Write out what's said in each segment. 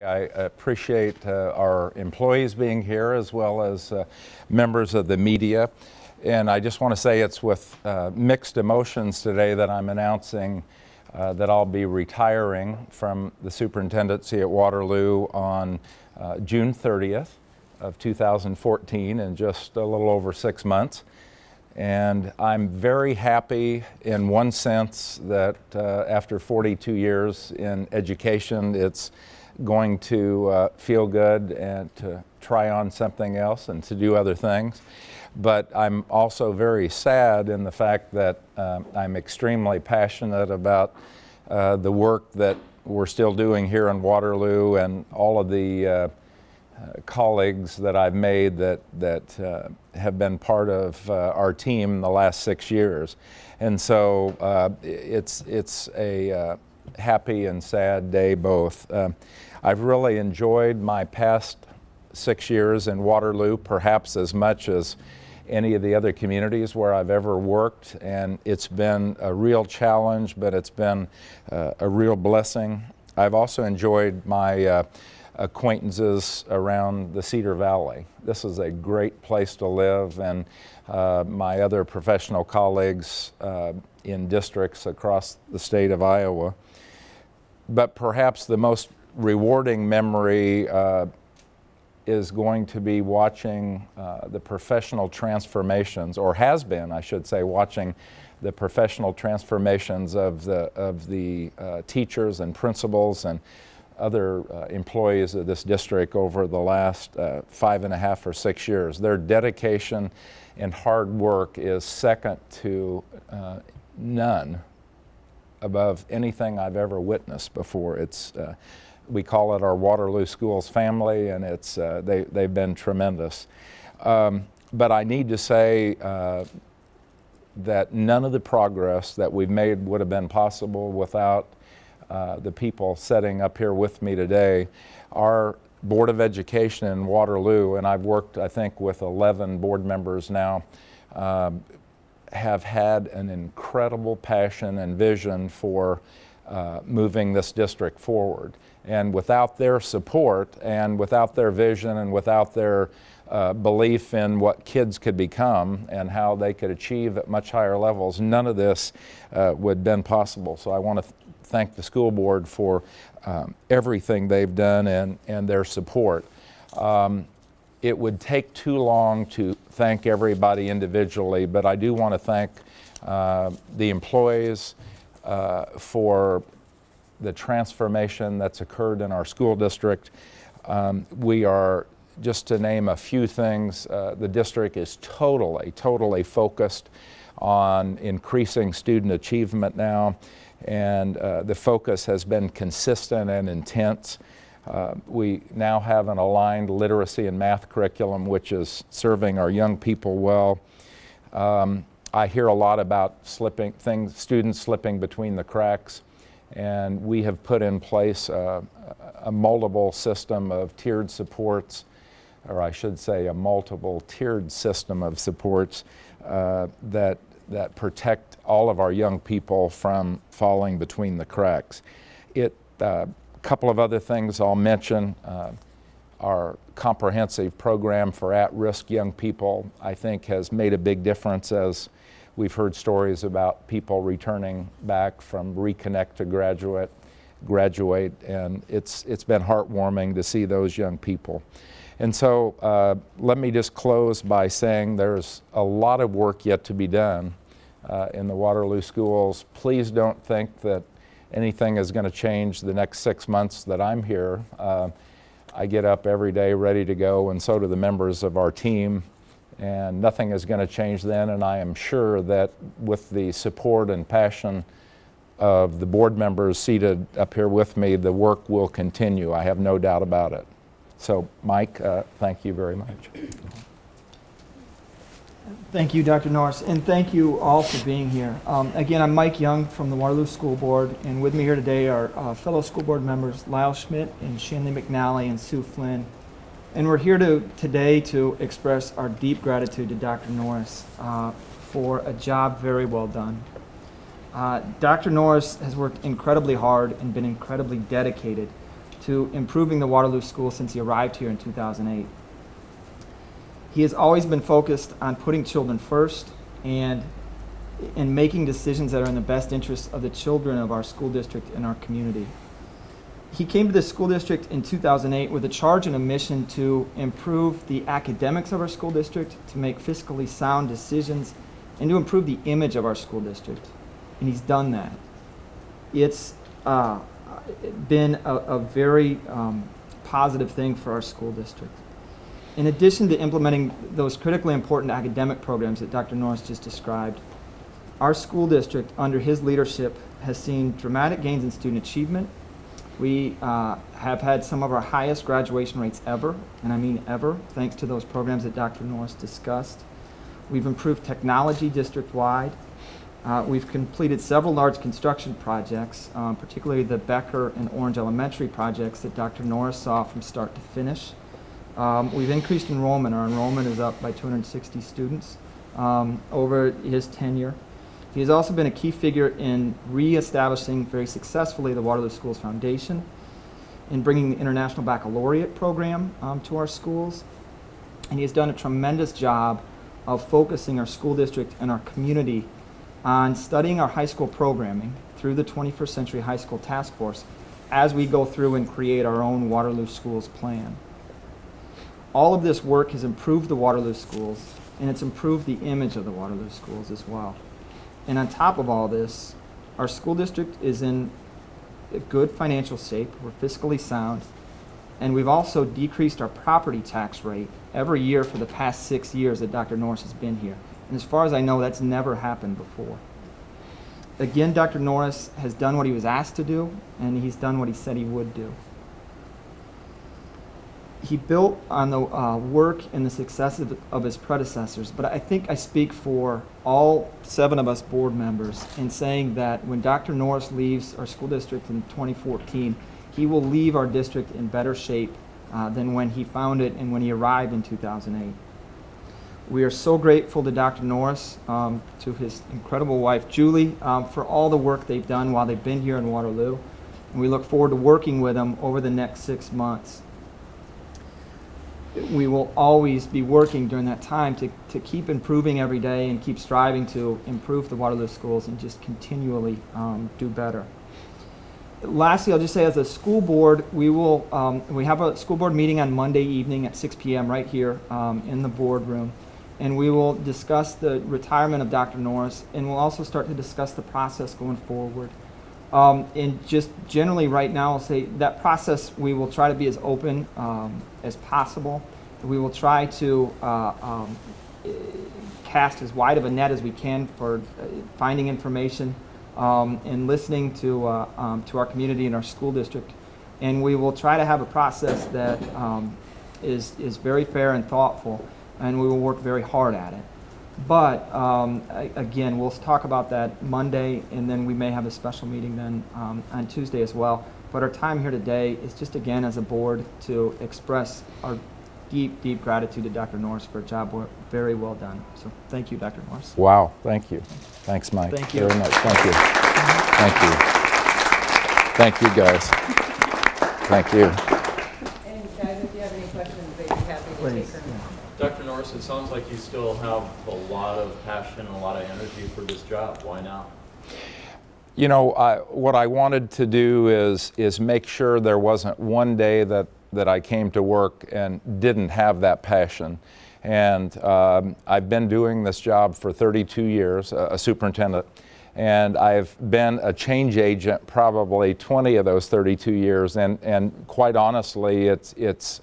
I appreciate our employees being here as well as members of the media. And I just want to say it's with mixed emotions today that I'm announcing that I'll be retiring from the superintendency at Waterloo on June 30th of 2014 in just a little over 6 months. And I'm very happy in one sense that after 42 years in education, it's going to feel good and to try on something else and to do other things. But I'm also very sad in the fact that I'm extremely passionate about the work that we're still doing here in Waterloo and all of the colleagues that I've made that have been part of our team the last 6 years. And so it's a happy and sad day both. I've really enjoyed my past 6 years in Waterloo, perhaps as much as any of the other communities where I've ever worked, and it's been a real challenge, but it's been a real blessing. I've also enjoyed my acquaintances around the Cedar Valley. This is a great place to live, and my other professional colleagues in districts across the state of Iowa. But perhaps the most rewarding memory is going to be watching the professional transformations, or has been, I should say, watching the professional transformations of the teachers and principals and other employees of this district over the last 5.5 or 6 years. Their dedication and hard work is second to none above anything I've ever witnessed before. It's we call it our Waterloo Schools family, and it's they've been tremendous. But I need to say that none of the progress that we've made would have been possible without the people sitting up here with me today. Our Board of Education in Waterloo, and I've worked, I think, with 11 board members now, have had an incredible passion and vision for moving this district forward. And without their support and without their vision and without their belief in what kids could become and how they could achieve at much higher levels, none of this would have been possible. So I want to thank the school board for everything they've done and their support. It would take too long to thank everybody individually, but I do want to thank the employees for the transformation that's occurred in our school district. We are, just to name a few things, the district is totally focused on increasing student achievement now, and the focus has been consistent and intense. We now have an aligned literacy and math curriculum which is serving our young people well. I hear a lot about students slipping between the cracks, and we have put in place a multiple system of tiered supports, or I should say a multiple tiered system of supports that protect all of our young people from falling between the cracks. A couple of other things I'll mention. Our comprehensive program for at-risk young people, I think, has made a big difference, as we've heard stories about people returning back from reconnect to graduate, and it's been heartwarming to see those young people. And so let me just close by saying there's a lot of work yet to be done in the Waterloo schools. Please don't think that anything is going to change the next 6 months that I'm here. I get up every day ready to go, and so do the members of our team, and nothing is going to change then. And I am sure that with the support and passion of the board members seated up here with me, the work will continue. I have no doubt about it. So, Mike, thank you very much. Thank you, Dr. Norris, and thank you all for being here. Again, I'm Mike Young from the Waterloo School Board, and with me here today are fellow school board members Lyle Schmidt and Shanley McNally and Sue Flynn. And we're here today to express our deep gratitude to Dr. Norris for a job very well done. Dr. Norris has worked incredibly hard and been incredibly dedicated to improving the Waterloo School since he arrived here in 2008. He has always been focused on putting children first and in making decisions that are in the best interest of the children of our school district and our community. He came to the school district in 2008 with a charge and a mission to improve the academics of our school district, to make fiscally sound decisions, and to improve the image of our school district. And he's done that. It's been a very positive thing for our school district. In addition to implementing those critically important academic programs that Dr. Norris just described, our school district, under his leadership, has seen dramatic gains in student achievement. We have had some of our highest graduation rates ever, and I mean ever, thanks to those programs that Dr. Norris discussed. We've improved technology district-wide. We've completed several large construction projects, particularly the Becker and Orange Elementary projects that Dr. Norris saw from start to finish. We've increased enrollment. Our enrollment is up by 260 students over his tenure. He has also been a key figure in re-establishing very successfully the Waterloo Schools Foundation, in bringing the International Baccalaureate program to our schools, and he has done a tremendous job of focusing our school district and our community on studying our high school programming through the 21st Century High School Task Force as we go through and create our own Waterloo Schools plan. All of this work has improved the Waterloo Schools, and it's improved the image of the Waterloo Schools as well. And on top of all this, our school district is in a good financial shape. We're fiscally sound, and we've also decreased our property tax rate every year for the past 6 years that Dr. Norris has been here. And as far as I know, that's never happened before. Again, Dr. Norris has done what he was asked to do, and he's done what he said he would do. He built on the work and the success of his predecessors, but I think I speak for all 7 of us board members in saying that when Dr. Norris leaves our school district in 2014, he will leave our district in better shape than when he found it and when he arrived in 2008. We are so grateful to Dr. Norris, to his incredible wife, Julie, for all the work they've done while they've been here in Waterloo, and we look forward to working with them over the next 6 months. We will always be working during that time to keep improving every day and keep striving to improve the Waterloo Schools and just continually do better. Lastly, I'll just say as a school board, we have a school board meeting on Monday evening at 6 p.m. right here in the boardroom, and we will discuss the retirement of Dr. Norris, and we'll also start to discuss the process going forward. And just generally right now, I'll say that process, we will try to be as open as possible. We will try to cast as wide of a net as we can for finding information and listening to our community and our school district. And we will try to have a process that is very fair and thoughtful, and we will work very hard at it. But again, we'll talk about that Monday, and then we may have a special meeting then on Tuesday as well. But our time here today is just, again, as a board, to express our deep, deep gratitude to Dr. Norris for a job very well done. So thank you, Dr. Norris. Wow, thank you. Thanks, Mike. Thank you. Very much. Thank you. Thank you. Thank you, guys. Thank you. And guys, if you have any questions, they'd be happy to Please. take them. Dr. Norris, it sounds like you still have a lot of passion and a lot of energy for this job. Why now? You know, what I wanted to do is make sure there wasn't one day that I came to work and didn't have that passion. And I've been doing this job for 32 years, a superintendent, and I've been a change agent probably 20 of those 32 years, and quite honestly, it's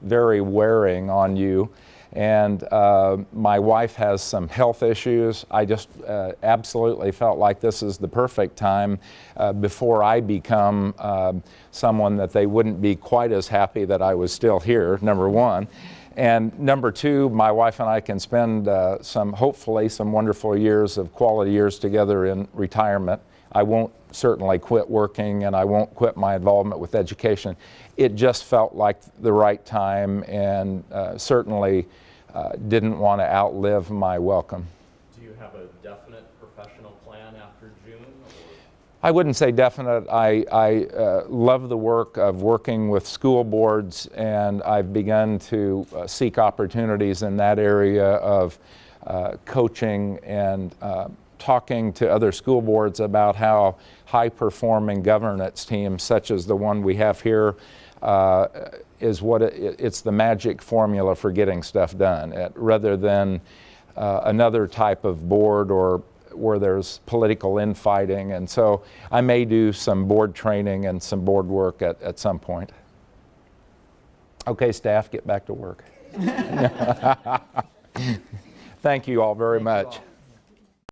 very wearing on you. And my wife has some health issues. I just absolutely felt like this is the perfect time before I become someone that they wouldn't be quite as happy that I was still here, number one. And number two, my wife and I can spend hopefully some wonderful years of quality years together in retirement. I won't certainly quit working, and I won't quit my involvement with education. It just felt like the right time, and certainly didn't want to outlive my welcome. Do you have a definite professional plan after June? I wouldn't say definite. I love the work of working with school boards, and I've begun to seek opportunities in that area of coaching and talking to other school boards about how high-performing governance teams, such as the one we have here, is what it's the magic formula for getting stuff done, rather than another type of board or where there's political infighting. And so I may do some board training and some board work at some point. Okay, staff, get back to work. Thank you all very much.